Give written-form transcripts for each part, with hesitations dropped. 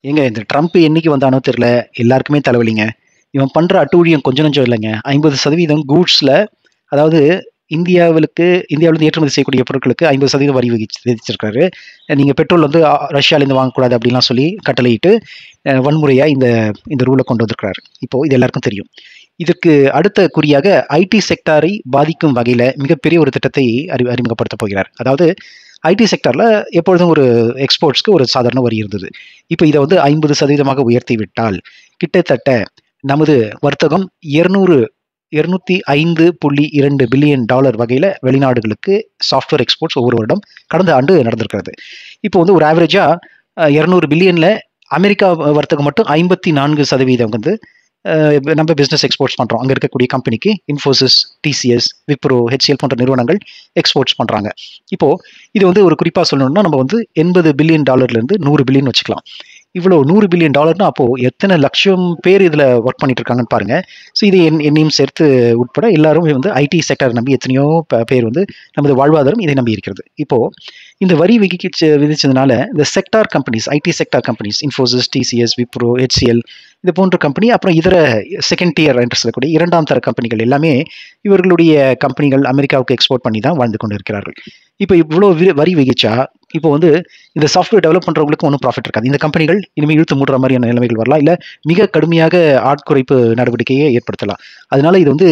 ஏங்க இந்த ட்ரம்ப் என்னைக்கு வந்தானோ தெரியல. எல்லாருக்குமே தலைவலிங்க. இவன் பண்ற அட்டூழியம் கொஞ்சம் நஞ்சம் இல்லைங்க. 50% கூட்ஸ்ல அதாவது இந்தியாவிலிருந்து ஏற்றுமதி செய்யக்கூடிய பொருட்களுக்கு 50% வரி விதிச்சிருக்காரு. நீங்க பெட்ரோல் வந்து ரஷ்யாலேருந்து வாங்கக்கூடாது அப்படிலாம் சொல்லி கட்டளையிட்டு வன்முறையா இந்த இந்த ரூல கொண்டு வந்திருக்கிறாரு. இப்போ இது எல்லாருக்கும் தெரியும். இதற்கு அடுத்த குறியாக ஐடி செக்டாரை பாதிக்கும் வகையில மிகப்பெரிய ஒரு திட்டத்தை அறிமுகப்படுத்தப் போகிறார். அதாவது ஐடி செக்டார்ல எப்பொழுதும் ஒரு எக்ஸ்போர்ட்ஸ்க்கு ஒரு சாதாரண வரி இருந்தது. இப்ப இத வந்து 50% உயர்த்தி விட்டால், கிட்டத்தட்ட நமது வர்த்தகம் 205.2 பில்லியன் டாலர் வகையில வெளிநாடுகளுக்கு சாஃப்ட்வேர் எக்ஸ்போர்ட்ஸ் ஒவ்வொரு வருடம் கடந்த ஆண்டு நடந்திருக்கிறது. இப்போ வந்து ஒரு ஆவரேஜா 200 பில்லியன்ல அமெரிக்கா வர்த்தகம் மட்டும் 54% வந்து நம்ம பிசினஸ் எக்ஸ்போர்ட்ஸ் பண்றோம். அங்க இருக்கக்கூடிய கம்பெனிக்கு இன்ஃபோசிஸ், டிசிஎஸ், விப்ரோ, ஹெச்சிஎல் போன்ற நிறுவனங்கள் எக்ஸ்போர்ட்ஸ் பண்றாங்க. இப்போ இது வந்து ஒரு குறிப்பா சொல்லணும்னா நம்ம வந்து 80 பில்லியன் டாலர்ல இருந்து 100 பில்லியன் வச்சுக்கலாம். இவ்வளவு 100 பில்லியன் டாலர்னா அப்போ எத்தனை லட்சம் பேர் இதுல ஒர்க் பண்ணிட்டு இருக்காங்கன்னு பாருங்க. ஸோ இது என்னையும் சேர்த்து உட்பட எல்லாரும் வந்து ஐடி செக்டர் நம்பி எத்தனையோ பேர் வந்து நமது வாழ்வாதாரம் இதை நம்பி இருக்கிறது. இப்போ இந்த வரி விதிச்சதுனால இந்த sector companies, IT sector companies, Infosys, TCS, Wipro, HCL இது போன்ற கம்பெனி, அப்புறம் இதர செகண்ட் டியர் என்று சொல்லக்கூடிய இரண்டாம் தர கம்பெனிகள் எல்லாமே இவர்களுடைய கம்பெனிகள் அமெரிக்காவுக்கு எக்ஸ்போர்ட் பண்ணி தான் வாழ்ந்து கொண்டு இருக்கிறார்கள். இப்போ இவ்வளோ வரி விகிச்சா இப்போ வந்து இந்த சாஃப்ட்வேர் டெவலப் பண்றவங்களுக்கு ஒன்றும் ப்ராஃபிட் இருக்காது. இந்த கம்பெனிகள் இனிமேல் இழுத்து மூடுற மாதிரியான நிலைமைகள் வரலாம், இல்லை மிக கடுமையாக ஆட்குறைப்பு நடவடிக்கையை ஏற்படுத்தலாம். அதனால இது வந்து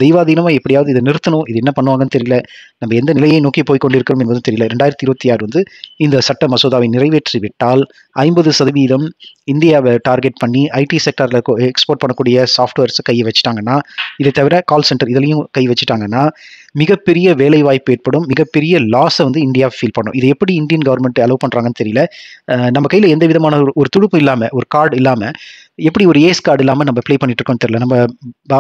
தெய்வாதீனமா எப்படியாவது இதை நிறுத்தணும். இது என்ன பண்ணுவாங்கன்னு தெரியல. நம்ம எந்த நிலையை நோக்கி போய் கொண்டிருக்கிறோம் என்பதும் தெரியல. 2026 வந்து இந்த சட்ட மசோதாவை நிறைவேற்றி விட்டால் 50% இந்தியாவை டார்கெட் பண்ணி ஐடி செக்டர்ல எக்ஸ்போர்ட் பண்ணக்கூடிய சாஃப்ட்வேர்ஸ் கையை வச்சுட்டாங்கன்னா, இதை தவிர கால் சென்டர் இதுலையும் கை வச்சுட்டாங்கன்னா மிகப்பெரிய வேலை வாய்ப்பு ஏற்படும். மிகப்பெரிய லாஸை வந்து இந்தியா ஃபீல் பண்ணும். இது எப்படி இந்தியன் கவர்மெண்ட் அலோவ் பண்றாங்கன்னு தெரியல. நம்ம கையில எந்த விதமான ஒரு துடுப்பு இல்லாம, ஒரு கார்டு இல்லாம, எப்படி ஒரு ஏஸ் கார்டு இல்லாம நம்ம ப்ளே பண்ணிட்டு இருக்கோம்னு தெரியல. நம்ம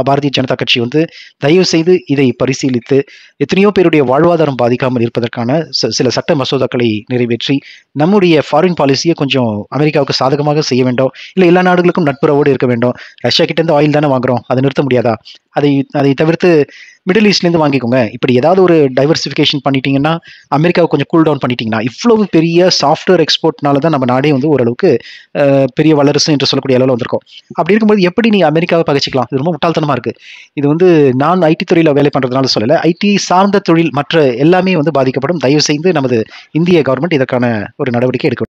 பாரதிய ஜனதா கட்சி வந்து தயவு செய்து இதை பரிசீலித்து எத்தனையோ பேருடைய வாழ்வாதாரம் பாதிக்காமல் இருப்பதற்கான சில சட்ட மசோதாக்களை நிறைவேற்றி நம்முடைய ஃபாரின் பாலிசியை கொஞ்சம் அமெரிக்காவுக்கு சாதகமாக செய்ய வேண்டும். இல்லை எல்லா நாடுகளுக்கும் நட்புறவோடு இருக்க வேண்டும். ரஷ்யா கிட்ட இருந்து ஆயில் தானே வாங்குறோம், அதை நிறுத்த முடியாதா? அதை அதை தவிர்த்து மிடில் ஈஸ்ட்லேருந்து வாங்கிக்கோங்க. இப்படி ஏதாவது ஒரு டைவர்சிஃபிகேஷன் பண்ணிட்டீங்கன்னா, அமெரிக்காவை கொஞ்சம் கூல் டவுன் பண்ணிட்டீங்கன்னா, இவ்வளவு பெரிய சாஃப்ட்வேர் எக்ஸ்போர்ட்னால தான் நம்ம நாடே வந்து ஓரளவுக்கு பெரிய வல்லரசு என்று சொல்லக்கூடிய அளவில் வந்திருக்கோம். அப்படி இருக்கும்போது எப்படி நீ அமெரிக்காவை பகைச்சிக்கலாம்? இது ரொம்ப முட்டாள்தனமா இருக்கு. இது வந்து நான் ஐடி துறையில் வேலை பண்றதுனால சொல்லலை, ஐடி சார்ந்த தொழில் மற்ற எல்லாமே வந்து பாதிக்கப்படும். தயவு செய்து நமது இந்திய கவர்மெண்ட் இதற்கான ஒரு நடவடிக்கை எடுக்க